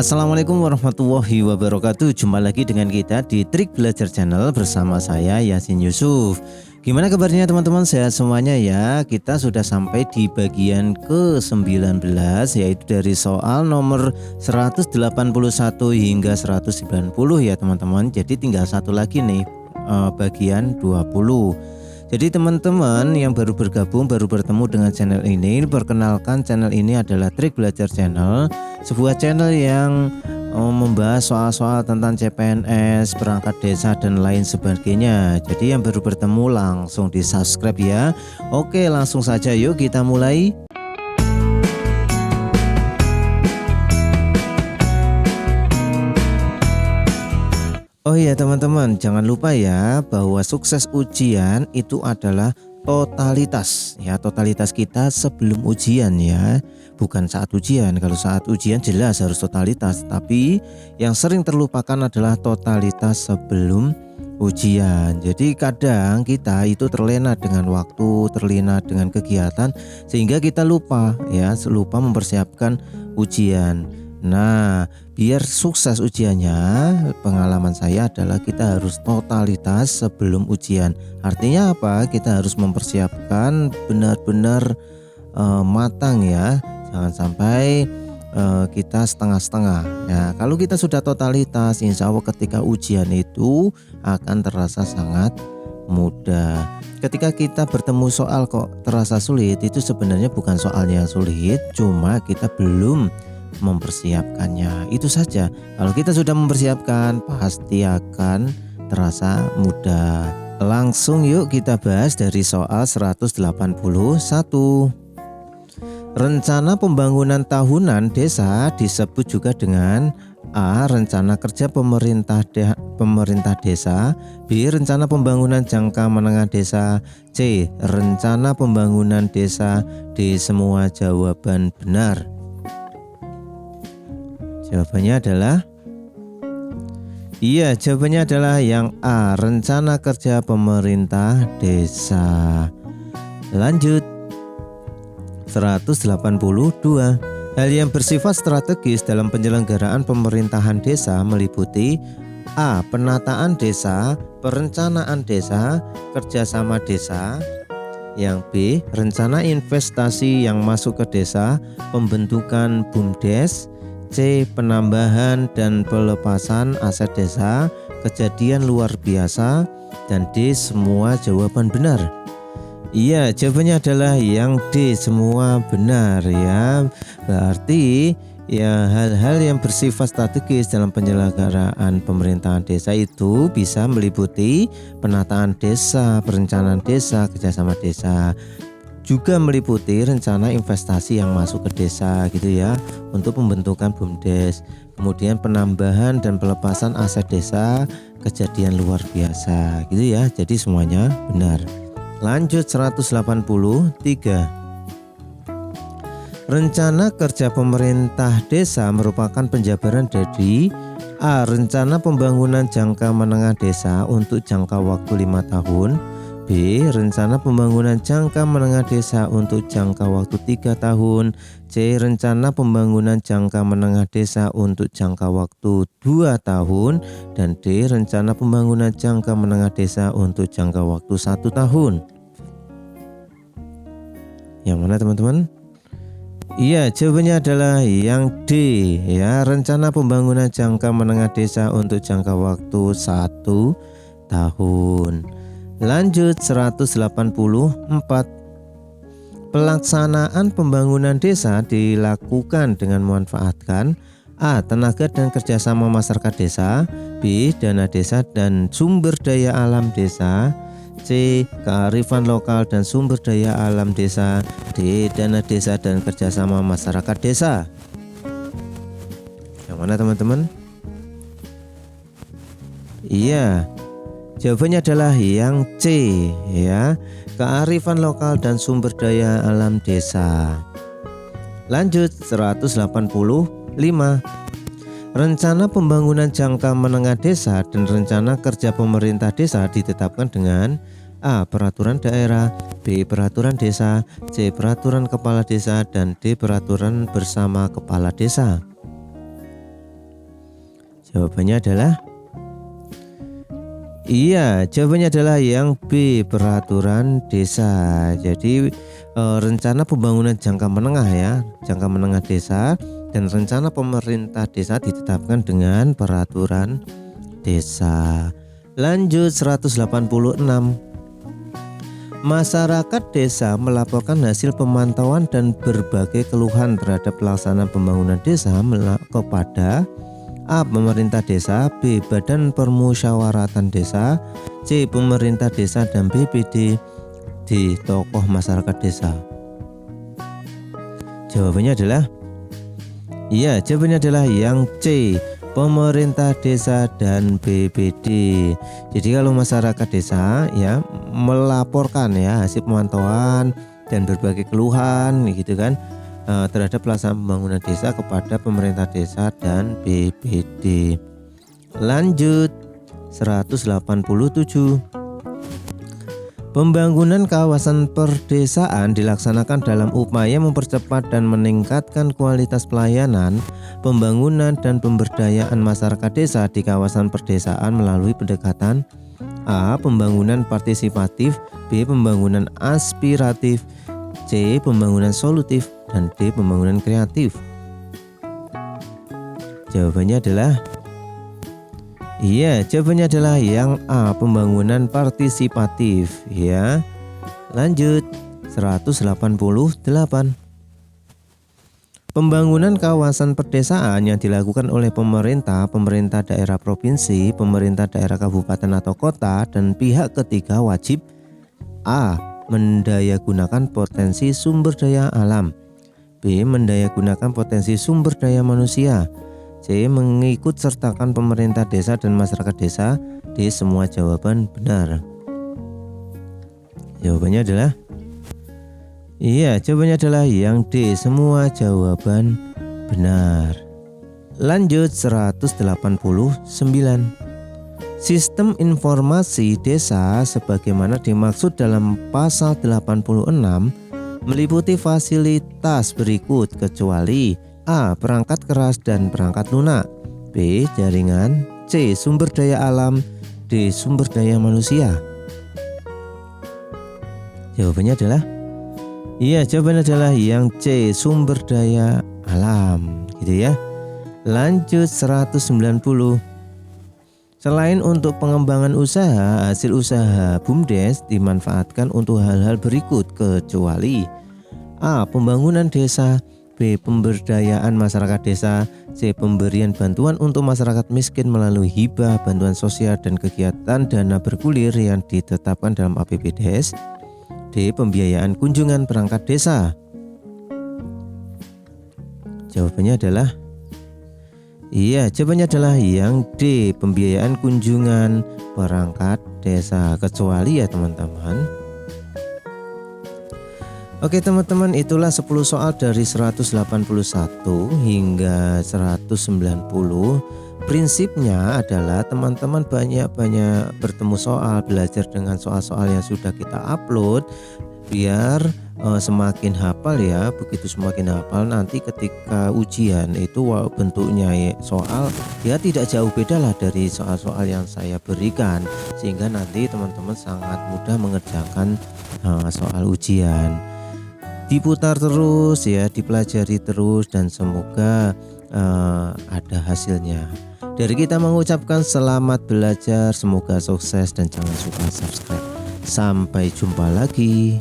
Assalamualaikum warahmatullahi wabarakatuh. Jumpa lagi dengan kita di Trik Belajar Channel bersama saya Yasin Yusuf. Gimana kabarnya teman-teman? Sehat semuanya ya. Kita sudah sampai di bagian ke-19, yaitu dari soal nomor 181 hingga 190 ya teman-teman. Jadi tinggal satu lagi nih, bagian 20. Jadi teman-teman yang baru bergabung, baru bertemu dengan channel ini, perkenalkan channel ini adalah Trik Belajar Channel, sebuah channel yang membahas soal-soal tentang CPNS, perangkat desa dan lain sebagainya. Jadi yang baru bertemu langsung di subscribe ya. Oke, langsung saja yuk kita mulai. Oh iya teman-teman, jangan lupa ya bahwa sukses ujian itu adalah totalitas ya, totalitas kita sebelum ujian ya, bukan saat ujian. Kalau saat ujian jelas harus totalitas, tapi yang sering terlupakan adalah totalitas sebelum ujian. Jadi kadang kita itu terlena dengan waktu, terlena dengan kegiatan, sehingga kita lupa ya, lupa mempersiapkan ujian. Nah, biar sukses ujiannya, pengalaman saya adalah kita harus totalitas sebelum ujian. Artinya apa? Kita harus mempersiapkan benar-benar matang ya. Jangan sampai kita setengah-setengah. Ya, kalau kita sudah totalitas, insya Allah ketika ujian itu akan terasa sangat mudah. Ketika kita bertemu soal kok terasa sulit, itu sebenarnya bukan soalnya yang sulit, cuma kita belum mempersiapkannya. Itu saja. Kalau kita sudah mempersiapkan, pasti akan terasa mudah. Langsung yuk kita bahas dari soal 181. Rencana pembangunan tahunan desa disebut juga dengan A. Rencana kerja pemerintah desa, B. Rencana pembangunan jangka menengah desa, C. Rencana pembangunan desa, D. Semua jawaban benar. Jawabannya adalah iya, jawabannya adalah yang A, rencana kerja pemerintah desa. Lanjut 182. Hal yang bersifat strategis dalam penyelenggaraan pemerintahan desa meliputi A. Penataan desa, perencanaan desa, kerjasama desa. Yang B. Rencana investasi yang masuk ke desa, pembentukan BUMDes. C. Penambahan dan pelepasan aset desa, kejadian luar biasa. Dan D. Semua jawaban benar. Iya, jawabannya adalah yang D, semua benar ya. Berarti ya, hal-hal yang bersifat strategis dalam penyelenggaraan pemerintahan desa itu bisa meliputi penataan desa, perencanaan desa, kerjasama desa, juga meliputi rencana investasi yang masuk ke desa gitu ya, untuk pembentukan BUMDes, kemudian penambahan dan pelepasan aset desa, kejadian luar biasa gitu ya. Jadi semuanya benar. Lanjut 183. Rencana kerja pemerintah desa merupakan penjabaran dari A. Rencana pembangunan jangka menengah desa untuk jangka waktu 5 tahun, B. Rencana pembangunan jangka menengah desa untuk jangka waktu 3 tahun, C. Rencana pembangunan jangka menengah desa untuk jangka waktu 2 tahun, dan D. Rencana pembangunan jangka menengah desa untuk jangka waktu 1 tahun. Yang mana teman-teman? Iya, jawabannya adalah yang D ya, rencana pembangunan jangka menengah desa untuk jangka waktu 1 tahun. Lanjut 184. Pelaksanaan pembangunan desa dilakukan dengan memanfaatkan A. Tenaga dan kerjasama masyarakat desa, B. Dana desa dan sumber daya alam desa, C. Kearifan lokal dan sumber daya alam desa, D. Dana desa dan kerjasama masyarakat desa. Yang mana teman-teman? Iya, jawabannya adalah yang C ya, kearifan lokal dan sumber daya alam desa. Lanjut 185. Rencana pembangunan jangka menengah desa dan rencana kerja pemerintah desa ditetapkan dengan A. Peraturan daerah, B. Peraturan desa, C. Peraturan kepala desa, dan D. Peraturan bersama kepala desa. Jawabannya adalah jawabannya adalah yang B, peraturan desa. Jadi rencana pembangunan jangka menengah ya, jangka menengah desa dan rencana pemerintah desa ditetapkan dengan peraturan desa. Lanjut 186. Masyarakat desa melaporkan hasil pemantauan dan berbagai keluhan terhadap pelaksanaan pembangunan desa kepada A. Pemerintah desa, B. Badan Permusyawaratan Desa, C. Pemerintah desa dan BPD, D. Tokoh masyarakat desa. Jawabannya adalah jawabannya adalah yang C. Pemerintah desa dan BPD. Jadi kalau masyarakat desa ya melaporkan ya hasil pemantauan dan berbagai keluhan gitu kan terhadap pelaksanaan pembangunan desa kepada pemerintah desa dan BPD. Lanjut 187. Pembangunan kawasan perdesaan dilaksanakan dalam upaya mempercepat dan meningkatkan kualitas pelayanan, pembangunan dan pemberdayaan masyarakat desa di kawasan perdesaan melalui pendekatan A. Pembangunan partisipatif, B. Pembangunan aspiratif, C. Pembangunan solutif, dan D. Pembangunan kreatif. Jawabannya adalah jawabannya adalah yang A. Pembangunan partisipatif ya. Lanjut 188. Pembangunan kawasan perdesaan yang dilakukan oleh pemerintah daerah provinsi, pemerintah daerah kabupaten atau kota dan pihak ketiga wajib A. Mendayagunakan potensi sumber daya alam, B. Mendayagunakan potensi sumber daya manusia, C. Mengikut sertakan pemerintah desa dan masyarakat desa. D. Semua jawaban benar. Jawabannya adalah jawabannya adalah yang D. Semua jawaban benar. Lanjut 189. Sistem informasi desa sebagaimana dimaksud dalam pasal 86 meliputi fasilitas berikut kecuali A. Perangkat keras dan perangkat lunak, B. Jaringan, C. Sumber daya alam, D. Sumber daya manusia. Jawabannya adalah jawabannya adalah yang C. Sumber daya alam gitu ya. Lanjut 190. Selain untuk pengembangan usaha, hasil usaha BUMDes dimanfaatkan untuk hal-hal berikut kecuali A. Pembangunan desa, B. Pemberdayaan masyarakat desa, C. Pemberian bantuan untuk masyarakat miskin melalui hibah, bantuan sosial dan kegiatan dana bergulir yang ditetapkan dalam APBDes, D. Pembiayaan kunjungan perangkat desa. Jawabannya adalah jawabannya adalah yang D. Pembiayaan kunjungan perangkat desa kecuali ya teman-teman. Oke teman-teman, itulah 10 soal dari 181 hingga 190. Prinsipnya adalah teman-teman banyak-banyak bertemu soal, belajar dengan soal-soal yang sudah kita upload biar semakin hafal ya. Begitu semakin hafal nanti ketika ujian itu bentuknya soal ya tidak jauh beda lah dari soal-soal yang saya berikan, sehingga nanti teman-teman sangat mudah mengerjakan soal ujian. Diputar terus ya, dipelajari terus dan semoga ada hasilnya. Dari kita mengucapkan selamat belajar, semoga sukses dan jangan lupa subscribe. Sampai jumpa lagi.